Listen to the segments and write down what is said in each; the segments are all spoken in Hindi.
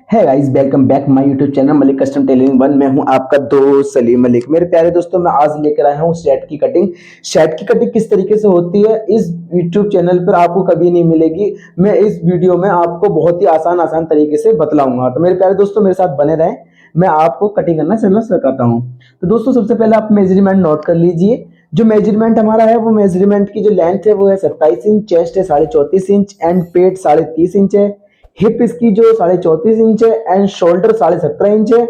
है guys, welcome back my YouTube channel Malik custom tailoring one. मैं हूं आपका दोस्त सलीम मलिक। मेरे प्यारे दोस्तों, मैं आज लेकर आया हूं शर्ट की कटिंग। शर्ट की कटिंग किस तरीके से होती है इस यूट्यूब चैनल पर आपको कभी नहीं मिलेगी। मैं इस वीडियो में आपको बहुत ही आसान तरीके से बतलाऊंगा। तो मेरे प्यारे दोस्तों, मेरे साथ बने रहें, मैं आपको कटिंग करना चलना सिखाता हूँ। तो दोस्तों, सबसे पहले आप मेजरमेंट नोट कर लीजिए। जो मेजरमेंट हमारा है वो मेजरमेंट की जो लेंथ है वो है 27 इंच, चेस्ट है 34.5 इंच एंड पेट 30.5 इंच है। हिप इसकी जो 34.5 इंच है एंड शोल्डर 17.5 इंच है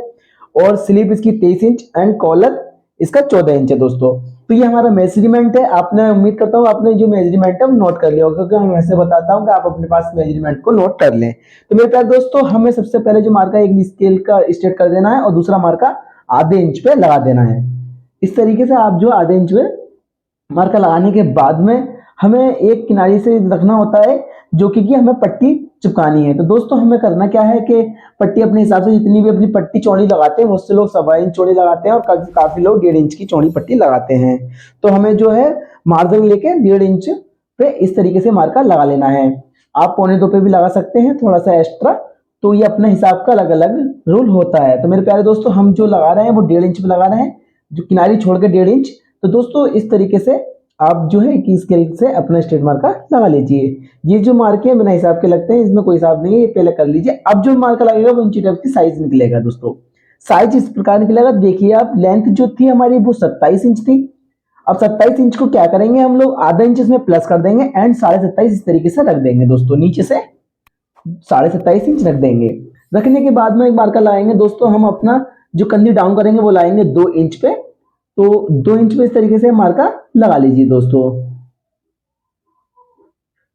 और स्लीव इसकी 23 इंच एंड कॉलर इसका 14 इंच है दोस्तों। तो ये हमारा मेजरमेंट है। आपने, उम्मीद करता हूँ आपने जो मेजरमेंट है वो नोट कर लिया होगा, क्योंकि हम ऐसे बताता हूँ कि आप अपने पास मेजरमेंट को नोट कर लें। तो मेरे प्यारे दोस्तों, हमें सबसे पहले जो मार्का एक स्केल का स्ट्रेट कर देना है और दूसरा मार्का आधे इंच पे लगा देना है। इस तरीके से आप जो आधे इंच पे मार्का लगाने के बाद में हमें एक किनारे से रखना होता है, जो कि हमें पट्टी चिपकानी है। तो दोस्तों, हमें करना क्या है कि पट्टी अपने हिसाब से, जितनी भी अपनी पट्टी चौड़ी लगाते हैं, बहुत से लोग 1.25 इंच चौड़ी लगाते हैं और काफी लोग 1.5 इंच की चौड़ी पट्टी लगाते हैं। तो हमें जो है मार्जिन लेके 1.5 इंच पे इस तरीके से मार्का लगा लेना है। आप 1.25 पे भी लगा सकते हैं थोड़ा सा एक्स्ट्रा। तो ये अपने हिसाब का अलग अलग रूल होता है। तो मेरे प्यारे दोस्तों, हम जो लगा रहे हैं वो 1.5 इंच पे लगा रहे हैं, जो किनारी छोड़ के 1.5 इंच। तो दोस्तों, इस तरीके से आप जो है कि स्केल से अपना स्ट्रेट मार्का लगा लीजिए। ये जो मार्के बिना हिसाब के लगते हैं, इसमें कोई हिसाब नहीं है, ये पहले कर लीजिए। अब जो मार्का लगेगा वो इंची टेप की साइज निकलेगा दोस्तों। साइज इस प्रकार निकलेगा, देखिए आप। लेंथ जो थी हमारी वो 27 इंच थी। अब 27 इंच को क्या करेंगे हम लोग, आधा इंच इसमें प्लस कर देंगे एंड 27.5 इस तरीके से रख देंगे दोस्तों। नीचे से 27.5 इंच रख देंगे। रखने के बाद में एक मार्का लगाएंगे दोस्तों, हम अपना जो कंधी डाउन करेंगे वो लाएंगे 2 इंच पे। तो 2 इंच पे इस तरीके से मार्का लगा लीजिए दोस्तों।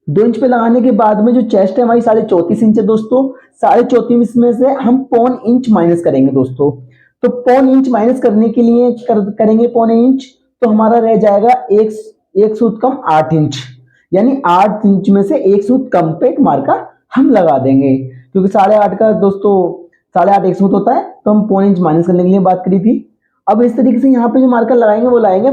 2 इंच पे लगाने के बाद में जो चेस्ट है हमारी 34.5 इंच है दोस्तों। 34.5 में से हम 1.25 इंच माइनस करेंगे दोस्तों। तो 1.25 इंच माइनस करने के लिए करेंगे 1.25 इंच, तो हमारा रह जाएगा एक सूत कम 8 इंच। यानी 8 इंच में से एक सूत कम पे एक मार्का हम लगा देंगे, क्योंकि 8.5 का दोस्तों 8.5 एक सूत होता है, तो हम 1.25 इंच माइनस करने के लिए बात करी थी। अब इस तरीके से यहाँ पे जो मार्कर लगाएंगे वो लगाएंगे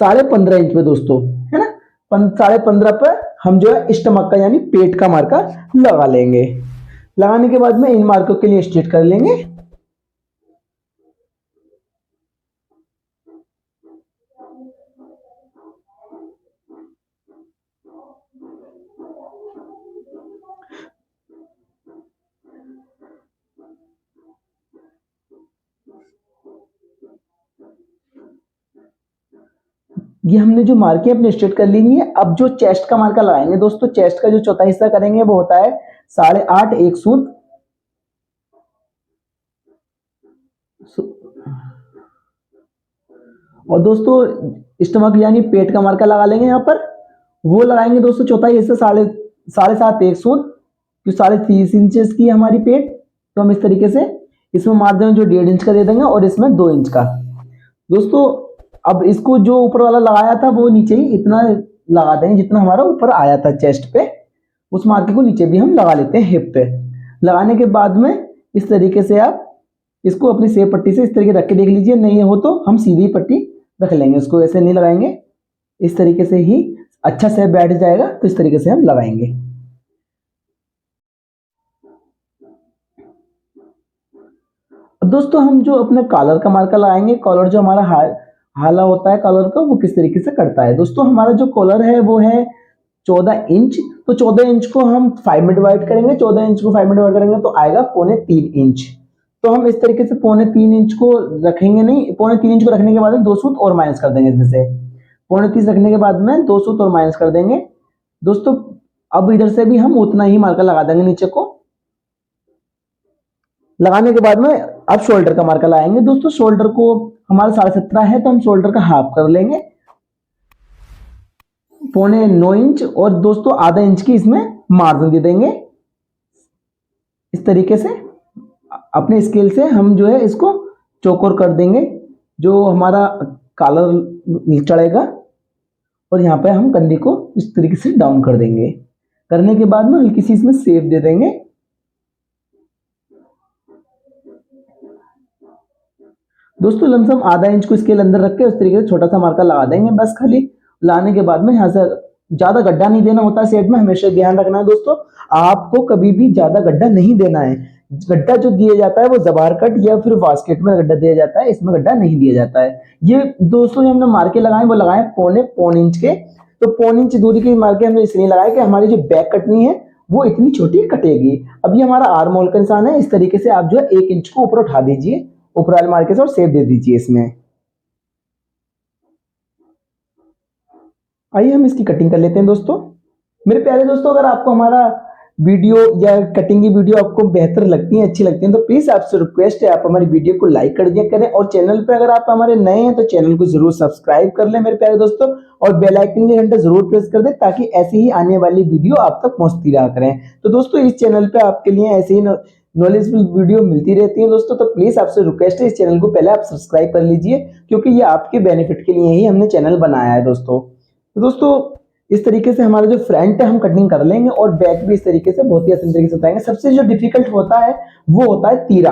15.5 इंच पे दोस्तों, है ना। 15.5 पे हम जो है स्टमक का यानी पेट का मार्का लगा लेंगे। लगाने के बाद में इन मार्कों के लिए स्ट्रेट कर लेंगे। ये हमने जो मार्के अपने स्ट्रेट कर ली है। अब जो चेस्ट का मार्का लगाएंगे दोस्तों, चेस्ट का जो चौथा हिस्सा करेंगे वो होता है 8.5 एक सूत। और दोस्तों, स्टमक यानी पेट का मार्का लगा लेंगे यहाँ पर। वो लगाएंगे दोस्तों चौथा हिस्सा 7.5 एक सूत, जो 30.5 इंचेस की हमारी पेट। तो हम इस तरीके से इसमें मार्जिन जो 1.5 इंच का दे देंगे और इसमें 2 इंच का दोस्तों। अब इसको जो ऊपर वाला लगाया था वो नीचे ही इतना लगा देंगे जितना हमारा ऊपर आया था चेस्ट पे। उस मार्के को नीचे भी हम लगा लेते हैं हिप पे। लगाने के बाद में इस तरीके से आप इसको अपनी सेब पट्टी से इस तरीके रख के देख लीजिए। नहीं हो तो हम सीधी पट्टी रख लेंगे, इसको ऐसे नहीं लगाएंगे। इस तरीके से ही अच्छा से बैठ जाएगा। तो इस तरीके से हम लगाएंगे। दोस्तों, हम जो अपने कॉलर का मार्का लगाएंगे, कॉलर जो हमारा हाला होता है कॉलर का, वो किस तरीके से करता है दोस्तों। हमारा जो कॉलर है वो है 14 इंच। तो 14 इंच को हम 5 में डिवाइड करेंगे। 14 इंच को 5 में डिवाइड करेंगे तो आएगा 3.25 इंच। तो हम इस तरीके से 3.25 इंच को रखेंगे। नहीं, 3.25 इंच को रखने के बाद में 2 सूत और माइनस कर देंगे। इसमें से 3.25 रखने के बाद में 2 सूत और माइनस कर देंगे दोस्तों। अब इधर से भी हम उतना ही मार्का लगा देंगे नीचे को। लगाने के बाद में अब शोल्डर का मार्का लगाएंगे दोस्तों। शोल्डर को हमारा 17.5 है, तो हम शोल्डर का हाफ कर लेंगे, 8.25 इंच। और दोस्तों आधा इंच की इसमें मार्जिन दे देंगे। इस तरीके से अपने स्केल से हम जो है इसको चौकोर कर देंगे, जो हमारा कॉलर चढ़ेगा। और यहाँ पे हम कंधी को इस तरीके से डाउन कर देंगे। करने के बाद में हल्की सी इसमें शेप दे देंगे। दोस्तों, लमसम आधा इंच को स्केल अंदर रख के उस तरीके से छोटा सा मार्का लगा देंगे बस खाली। लाने के बाद में यहाँ से ज्यादा गड्ढा नहीं देना होता सेट में। हमेशा ध्यान रखना है दोस्तों, आपको कभी भी ज्यादा गड्ढा नहीं देना है, गड्ढा जो दिया जाता है वो जबार कट या फिर बास्केट में गड्ढा दिया जाता है, इसमें गड्ढा नहीं दिया जाता है। ये दोस्तों जो हमने मार्के लगाए वो लगाए पौन इंच के। तो पौन इंच दूरी के मार्के हमने इसलिए लगाए कि हमारी जो बैक कटनी है वो इतनी छोटी कटेगी। अब ये हमारा आर्म होल का निशान है, इस तरीके से आप जो है 1 इंच को ऊपर उठा दीजिए ऊपर वाले मार्के से और शेप दे दीजिए इसमें। आइए हम इसकी कटिंग कर लेते हैं दोस्तों। मेरे प्यारे दोस्तों, अगर आपको हमारा वीडियो या कटिंग की वीडियो आपको बेहतर लगती है, अच्छी लगती है, तो प्लीज आपसे रिक्वेस्ट है आप हमारी वीडियो को लाइक कर दिया करें और चैनल पे अगर आप हमारे नए हैं तो चैनल को जरूर सब्सक्राइब कर लें मेरे प्यारे दोस्तों, और बेल आइकन की घंटा जरूर प्रेस कर दें ताकि ऐसी ही आने वाली वीडियो आप तक पहुंचती रहा करें। तो दोस्तों इस चैनल पे आपके लिए ऐसे ही नॉलेजफुल वीडियो मिलती रहती है दोस्तों, तो प्लीज आपसे रिक्वेस्ट है इस चैनल को पहले आप सब्सक्राइब कर लीजिए, क्योंकि ये आपके बेनिफिट के लिए ही हमने चैनल बनाया है दोस्तों। तो दोस्तों इस तरीके से हमारा जो फ्रंट है हम कटिंग कर लेंगे और बैक भी इस तरीके से बहुत ही आसान तरीके से बताएंगे। सबसे जो डिफिकल्ट होता है वो होता है तीरा।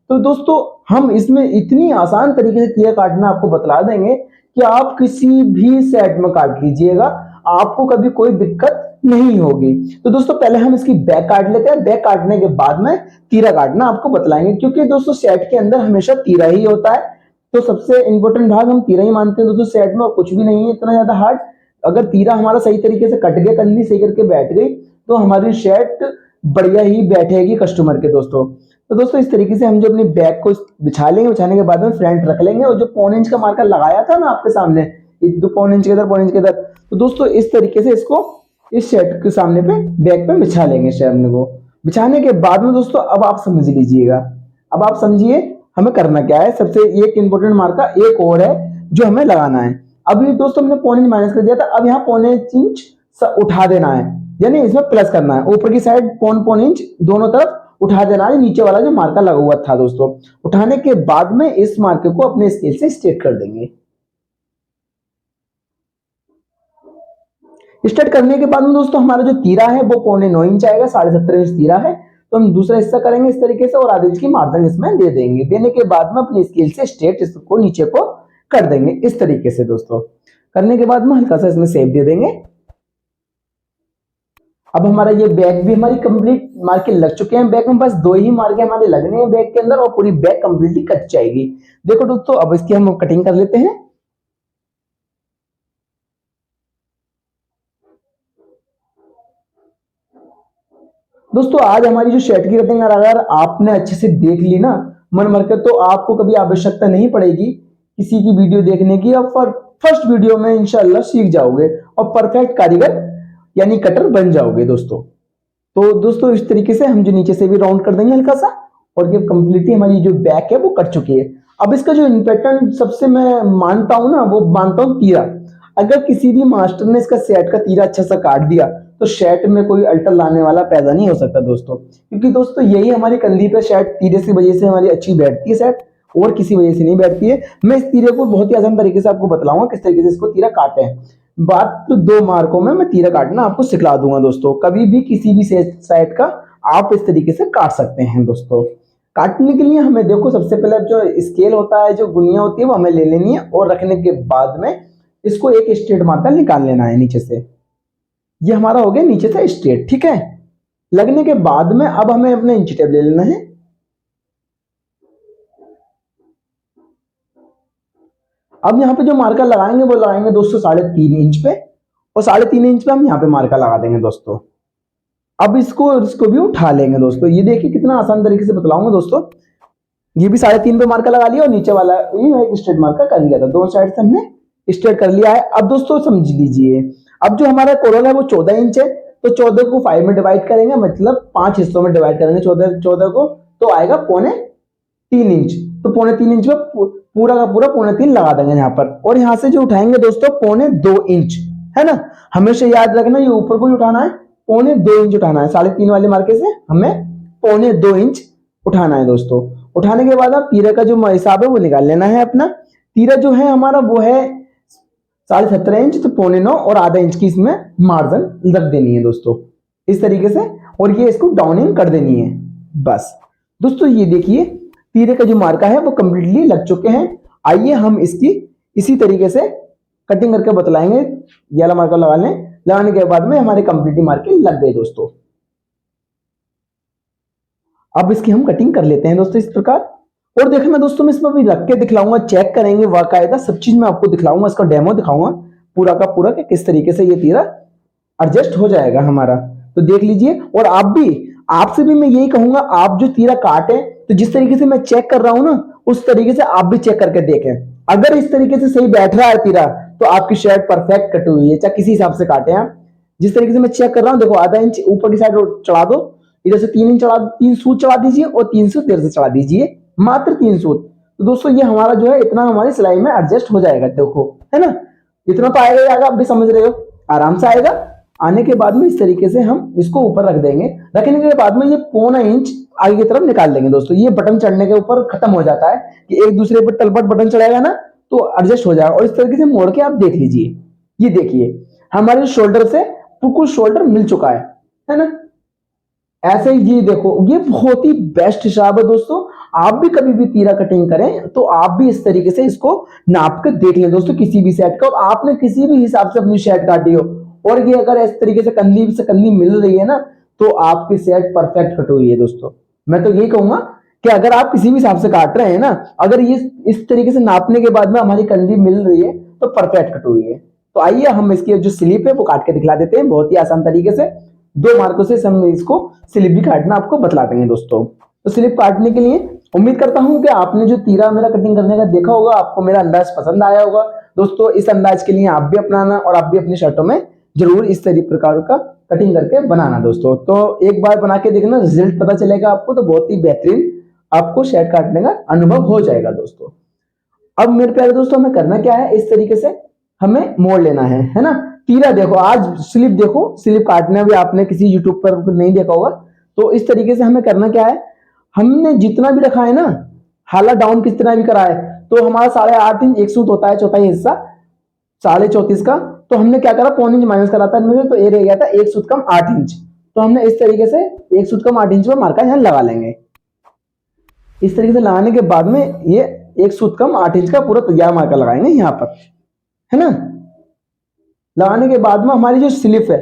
तो दोस्तों हम इसमें इतनी आसान तरीके से तीरा काटना आपको बतला देंगे कि आप किसी भी सेट में काट लीजिएगा, आपको कभी कोई दिक्कत नहीं होगी। तो दोस्तों पहले हम इसकी बैक काट लेते हैं, बैक काटने के बाद में तीरा काटना आपको बतलाएंगे, क्योंकि दोस्तों सेट के अंदर हमेशा तीरा ही होता है। तो सबसे इंपॉर्टेंट भाग हम तीरा ही मानते हैं दोस्तों सेट में, और कुछ भी नहीं है इतना ज्यादा हार्ड। अगर तीरा हमारा सही तरीके से कट गया, कंधी सही करके बैठ गई, तो हमारी शर्ट बढ़िया ही बैठेगी कस्टमर के दोस्तों। तो दोस्तों इस तरीके से हम जो अपनी बैक को बिछा लेंगे, बिछाने के बाद में फ्रंट रख लेंगे, और जो पौन इंच का मार्कर लगाया था ना आपके सामने, दो पौन इंच के इधर पौन इंच के इधर, तो दोस्तों इस तरीके से इसको इस शर्ट के सामने पे बैक पे बिछा लेंगे। शर्ट को बिछाने के बाद में दोस्तों अब आप समझ लीजिएगा, अब आप समझिए हमें करना क्या है। सबसे एक इंपॉर्टेंट मार्कर एक और है जो हमें लगाना है। अभी दोस्तों हमने पौन इंच माइनस कर दिया था, अब यहाँ पौने इंच उठा देना है, यानी इसमें प्लस करना है। ऊपर की साइड पौन इंच दोनों तरफ उठा देना है, नीचे वाला जो मार्कर लगा हुआ था दोस्तों। उठाने के बाद में इस मार्कर को अपने स्केल से स्ट्रेट कर देंगे। स्टार्ट करने के बाद में दोस्तों हमारा जो तीरा है वो 9.25 इंच आएगा, 7.5 इंच तीरा है। तो हम दूसरा हिस्सा करेंगे इस तरीके से और आधे इंच की मार्जिन इसमें दे देंगे। देने के बाद में अपनी स्केल से स्ट्रेट इसको नीचे को कर देंगे इस तरीके से दोस्तों। करने के बाद में हल्का सा इसमें शेप दे देंगे। अब हमारा ये बैक भी हमारी कंप्लीट मार्के लग चुके हैं। बैक में बस 2 ही मार्के हमारे लगने हैं बैक के अंदर और पूरी बैक कंप्लीटली कट जाएगी। देखो दोस्तों अब इसकी हम कटिंग कर लेते हैं। दोस्तों आज हमारी जो शर्ट की कटिंग अगर आपने अच्छे से देख ली ना मन भरकर, तो आपको कभी आवश्यकता नहीं पड़ेगी किसी की वीडियो देखने की, और फर्स्ट वीडियो में इंशाल्लाह सीख जाओगे और परफेक्ट कारीगर यानी कटर बन जाओगे दोस्तों। तो दोस्तों इस तरीके से हम जो नीचे से भी राउंड कर देंगे हल्का सा, और ये कंप्लीटली हमारी जो बैक है वो कट चुकी है। अब इसका जो इंपॉर्टेंट सबसे मैं मानता हूं ना, वो मानता हूं तीरा। अगर किसी भी मास्टर ने इसका सेट का तीरा अच्छा सा काट दिया तो शर्ट में कोई अल्टर लाने वाला पैदा नहीं हो सकता दोस्तों, क्योंकि दोस्तों यही हमारी कंधी पे शर्ट तीरे की वजह से हमारी अच्छी बैठती है शर्ट, और किसी वजह से नहीं बैठती है। मैं इस तीरे को बहुत ही आसान तरीके से आपको बतलाऊंगा किस तरीके से इसको तीरा काटे हैं। बात तो 2 मार्कों में मैं तीरा काटना आपको सिखला दूंगा दोस्तों। कभी भी किसी भी साइड का आप इस तरीके से काट सकते हैं दोस्तों। काटने के लिए हमें देखो सबसे पहले जो स्केल होता है, जो गुनिया होती है वो हमें ले लेनी है, और रखने के बाद में इसको एक स्ट्रेट मार्कर निकाल लेना है नीचे से। ये हमारा हो गया नीचे से स्ट्रेट, ठीक है। लगने के बाद में अब हमें अपना इंच टेप ले लेना है। अब यहाँ पे जो मार्कर लगाएंगे वो लगाएंगे दोस्तों 3.5 इंच पे, और 3.5 इंच पे हम यहाँ पे मार्कर लगा देंगे दोस्तों। अब इसको भी उठा लेंगे दोस्तों। ये देखिए कितना आसान तरीके से बतलाऊंगा दोस्तों। ये भी 3.5 पे मार्कर लगा लिया और नीचे वाला एक स्ट्रेट मार्कर कर लिया था, दोनों साइड से हमने स्ट्रेट कर लिया है। अब दोस्तों समझ लीजिए, अब जो हमारा कोरोना है वो 14 इंच है, तो 14 को 5 में डिवाइड करेंगे, मतलब 5 हिस्सों में डिवाइड करेंगे 14 को, तो आएगा 3.25 इंच। तो 3.25 इंच में पूरा का पूरा 3.25 लगा देंगे यहाँ पर, और यहाँ से जो उठाएंगे दोस्तों 2.25 इंच, है ना। हमेशा याद रखना ये ऊपर को उठाना है, 2.25 इंच उठाना है। 3.5 वाले मार्के से हमें 2.25 इंच उठाना है दोस्तों। उठाने के बाद अब तीरे का जो हिसाब है वो निकाल लेना है अपना। तीरा जो है हमारा वो है 17.5 इंच, तो 9.25 और आधा इंच की इसमें मार्जिन रख देनी है दोस्तों इस तरीके से, और ये इसको डाउनिंग कर देनी है बस। दोस्तों ये देखिए तीरे का जो मार्का है वो कंप्लीटली लग चुके हैं। आइए हम इसकी इसी तरीके से कटिंग करके बतलाएंगे। ये वाला मार्का लगा लें, लगाने के बाद में हमारे कंप्लीटली मार्के लग गए दोस्तों। अब इसकी हम कटिंग कर लेते हैं दोस्तों इस प्रकार। और देखिए मैं दोस्तों मैं इसमें अभी रख के दिखलाऊंगा, चेक करेंगे वाकायदा सब चीज मैं आपको दिखलाऊंगा, इसका डेमो दिखाऊंगा पूरा का पूरा कि किस तरीके से ये तीरा एडजस्ट हो जाएगा हमारा। तो देख लीजिए। और आप भी, आपसे भी मैं यही कहूंगा, आप जो तीरा काटे तो जिस तरीके से मैं चेक कर रहा हूं ना उस तरीके से आप भी चेक करके देखें। अगर इस तरीके से सही बैठ रहा है तीरा तो आपकी शर्ट परफेक्ट कटी हुई है, चाहे किसी हिसाब से काटे आप। जिस तरीके से मैं चेक कर रहा हूं, देखो आधा इंच ऊपर की साइड चढ़ा दो, इधर से 3 इंच चढ़ा, 3 सूत चढ़ा दीजिए और 3 सूत इधर से चढ़ा दीजिए, मात्र 3 सूत। तो दोस्तों ये हमारा जो है इतना हमारी सिलाई में एडजस्ट हो जाएगा, देखो है ना, इतना तो आएगा ही आएगा, आप भी समझ रहे हो, आराम से आएगा। आने के बाद में इस तरीके से हम इसको ऊपर रख देंगे। रखने के बाद में ये 0.25 इंच आगे की तरफ निकाल देंगे दोस्तों। ये बटन चढ़ने के ऊपर खत्म हो जाता है कि एक दूसरे पर तलपट बटन चढ़ेगा ना तो एडजस्ट हो जाएगा। और इस तरीके से मोड़ के आप देख लीजिए, ये देखिए हमारे शोल्डर से बिल्कुल शोल्डर मिल चुका है ना। ऐसे ही ये देखो, ये बहुत ही बेस्ट हिसाब है दोस्तों। आप भी कभी भी तीरा कटिंग करें तो आप भी इस तरीके से इसको नाप कर देख लें दोस्तों किसी भी सेट का। और आपने किसी भी हिसाब से अपनी शर्ट काटी हो और ये अगर इस तरीके से कंधी मिल रही है ना तो आपकी शर्ट परफेक्ट कट हुई है दोस्तों। मैं तो यही कहूंगा कि अगर आप किसी भी हिसाब से काट रहे हैं ना, अगर ये इस तरीके से नापने के बाद में हमारी कंधी मिल रही है तो परफेक्ट कट हुई है। तो आइए हम इसकी जो स्लिप है वो काट के दिखला देते हैं बहुत ही आसान तरीके से। 2 मार्कों से हम इसको स्लिप भी काटना आपको बतला देंगे दोस्तों। तो स्लिप काटने के लिए उम्मीद करता हूं कि आपने जो तीरा मेरा कटिंग करने का देखा होगा, आपको मेरा अंदाज पसंद आया होगा दोस्तों। इस अंदाज के लिए आप भी अपनाना और आप भी अपनी शर्टों में जरूर इस तरीके प्रकार का कटिंग करके बनाना दोस्तों। तो एक बार बना के देखना, रिजल्ट पता चलेगा आपको, तो बहुत ही बेहतरीन आपको शर्ट काटने का अनुभव हो जाएगा दोस्तों। अब मेरे प्यारे दोस्तों हमें करना क्या है, इस तरीके से हमें मोड़ लेना है ना। तीरा देखो, आज स्लिप देखो, स्लिप काटना भी आपने किसी यूट्यूब पर नहीं देखा होगा। तो इस तरीके से हमें करना क्या है, हमने जितना भी रखा है ना, हाला डाउन किस तरह भी करा है, तो हमारा 8.5 इंच एक सूत होता है, चौथाई हिस्सा 34.5 का। तो हमने क्या करा, 0.25 इंच माइनस करा था इनमें, तो ये रह गया था 1 सूत कम 8 इंच। तो हमने इस तरीके से 1 सूत कम 8 इंच में मार्का यहाँ लगा लेंगे। इस तरीके से लगाने के बाद में ये 1 सूत कम 8 इंच का पूरा तैयार मार्का लगाएंगे यहाँ पर, है ना। लगाने के बाद में हमारी जो स्लिप है,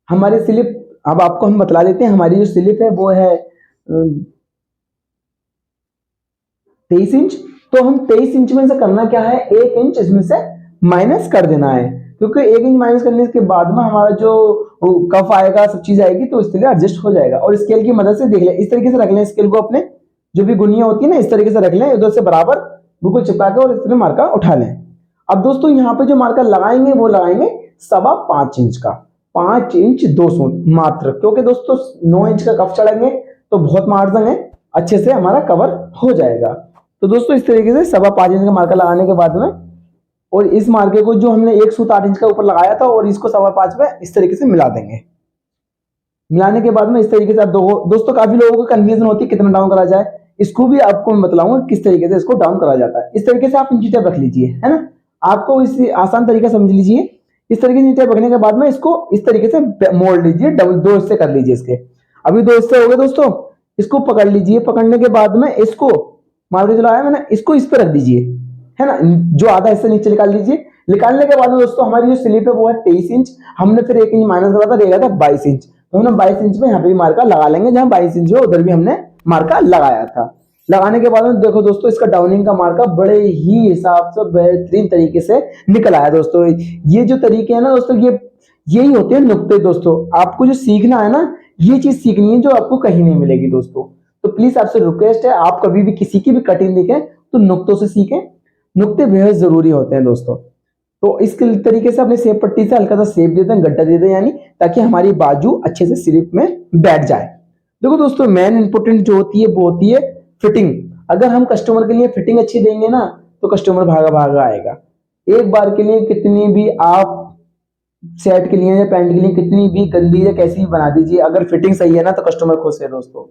हमारी स्लिप अब आपको हम बतला देते हैं। हमारी जो स्लिप है वो है 23 इंच। तो हम 23 इंच में से करना क्या है, 1 इंच इसमें से माइनस कर देना है, क्योंकि 1 इंच माइनस करने के बाद में हमारा जो कफ आएगा, सब चीज आएगी, तो इसके लिए एडजस्ट हो जाएगा। और स्केल की मदद से देख लें, इस तरीके से रख लें स्केल को, अपने जो भी गुनिया होती है ना इस तरीके से रख लें, उधर से बराबर बिल्कुल चिपका के और इस तरह मार्का उठा लें। अब दोस्तों यहाँ पे जो मार्का लगाएंगे वो लगाएंगे 5.25 इंच का, 5 इंच 2 सूत मात्र, क्योंकि दोस्तों 9 इंच का कफ चढ़ेंगे तो बहुत मार्जिन है, अच्छे से हमारा कवर हो जाएगा। तो दोस्तों इस तरीके से 5.25 इंच का मार्का लगाने के बाद में, और इस मार्के को जो हमने 1 सूत 8 इंच का ऊपर लगाया था और इसको 5.25 में इस तरीके से मिला देंगे। मिलाने के बाद में इस तरीके से आप दोस्तों काफी लोगों को कंफ्यूजन होती है कितना डाउन करा जाए, इसको भी आपको मैं बतलाऊंगा किस तरीके से इसको डाउन करा जाता है। इस तरीके से आप इंची टेप रख लीजिए, है ना, आपको इस आसान तरीका समझ लीजिए। इस तरीके से इंची टेप रखने के बाद में इसको इस तरीके से मोड़ लीजिए, डबल 2 हिस्से कर लीजिए इसके। अभी 2 हिस्से हो गए दोस्तों, इसको पकड़ लीजिए। पकड़ने के बाद में इसको मार के चलाया मैंने, इसको इस पे रख दीजिए, है ना, जो आधा हिस्सा नीचे निकाल लीजिए। निकालने के बाद में दोस्तों हमारी जो स्लिप है वो है 23 इंच, हमने फिर 1 इंच माइनस करा था, रहेगा था 22 इंच। तो हमने 22 इंच में यहाँ पे भी मार्का लगा लेंगे, जहां 22 इंच है उधर भी हमने मार्का लगाया था। लगाने के बाद में देखो दोस्तों इसका डाउनिंग का मार्का बड़े ही हिसाब से बेहतरीन तरीके से निकल आया दोस्तों। ये जो तरीके है ना दोस्तों, ये यही होते हैं नुक्ते दोस्तों। आपको जो सीखना है ना, ये चीज सीखनी है जो आपको कहीं नहीं मिलेगी दोस्तों। तो प्लीज आपसे रिक्वेस्ट है, आप कभी भी किसी की भी कटिंग देखें तो नुक्तों से सीखें, नुक्ते बेहद जरूरी होते हैं दोस्तों। तो इस तरीके से अपने सेब पट्टी से हल्का सा सेब दे दें, गड्ढा दे दें, यानी ताकि हमारी बाजू अच्छे से स्लिप में बैठ जाए। देखो दोस्तों मेन इंपोर्टेंट जो होती है वो होती है फिटिंग। अगर हम कस्टमर के लिए फिटिंग अच्छी देंगे ना तो कस्टमर भागा भागा आएगा। एक बार के लिए कितनी भी आप शर्ट के लिए या पैंट के लिए कितनी भी गंदी या कैसी भी बना दीजिए, अगर फिटिंग सही है ना तो कस्टमर खुश है दोस्तों,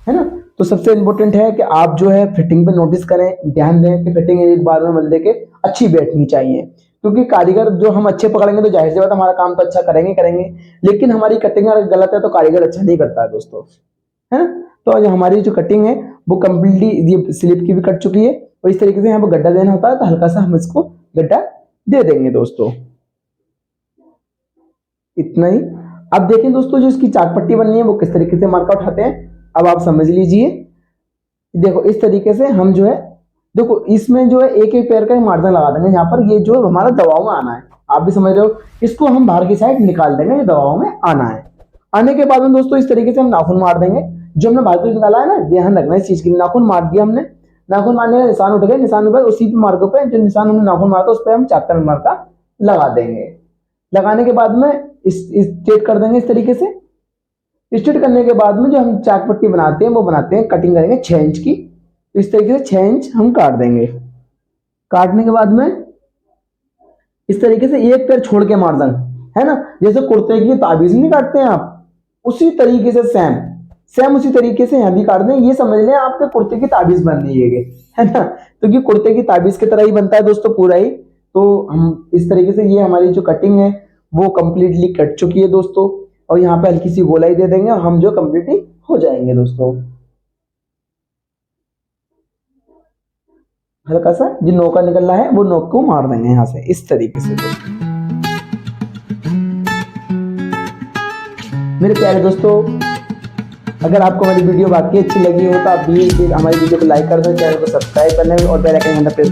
है ना। तो सबसे इंपॉर्टेंट है कि आप जो है फिटिंग पे नोटिस करें, ध्यान दें कि फिटिंग एक बार में बंदे के अच्छी बैठनी चाहिए। क्योंकि कारीगर जो हम अच्छे पकड़ेंगे तो जाहिर सी बात हमारा काम तो अच्छा करेंगे, लेकिन हमारी कटिंग अगर गलत है तो कारीगर अच्छा नहीं करता है दोस्तों, है ना। तो आज हमारी जो कटिंग है वो कम्प्लीटली ये स्लिप की भी कट चुकी है, और इस तरीके से यहाँ पर गड्ढा देना होता है तो हल्का सा हम इसको गड्ढा दे देंगे दोस्तों, इतना ही। अब देखें दोस्तों जो इसकी चाक पट्टी बननी है वो किस तरीके से मार्का उठाते हैं। अब आप समझ लीजिए, देखो इस तरीके से हम जो है, देखो इसमें जो है एक एक पैर का मार्जिन लगा देंगे यहाँ पर, ये जो हमारा दबाव में आना है, आप भी समझ रहे हो। इसको हम बाहर की साइड निकाल देंगे, ये दबाव में आना है। आने के बाद में दोस्तों इस तरीके से हम नाखून मार देंगे, जो हमने बाहर को निकाला है ना, ध्यान रखना इस चीज की। नाखून मार दिया हमने, नाखून मारने का निशान उठ गए, निशान के बाद उसी मार्ग पे जो निशान हमने नाखून मारा था उस पर हम चाकर मार्का लगा देंगे। लगाने के बाद में स्ट्रेट कर देंगे इस तरीके से। स्ट्रेट करने के बाद में जो हम चाक पट्टी बनाते हैं वो बनाते हैं, कटिंग करेंगे 6 इंच की। तो इस तरीके से 6 इंच हम काट देंगे। काटने के बाद में इस तरीके से एक पैर छोड़ के मार देंगे, है ना, जैसे कुर्ते की ताबीज नहीं काटते हैं आप, उसी तरीके से सेम उसी तरीके से यहाँ भी काट दें। ये समझ लें आपके कुर्ते की ताबीज बन रही है ना, तो ये कुर्ते की ताबीज की तरह ही बनता है दोस्तों पूरा ही। तो हम इस तरीके से, ये हमारी जो कटिंग है वो कंप्लीटली कट चुकी है दोस्तों, और यहाँ पे हल्की सी गोलाई दे देंगे, हम जो कंप्लीटली हो जाएंगे दोस्तों। हल्का सा जो नोका निकल रहा है वो नोक को मार देंगे यहाँ से इस तरीके से दोस्तों। मेरे प्यारे दोस्तों, अगर आपको हमारी वीडियो वाकई अच्छी लगी हो तो आप भी हमारी वीडियो को लाइक कर दें, चैनल को सब्सक्राइब कर लें और बेल आइकन घंटा प्रेस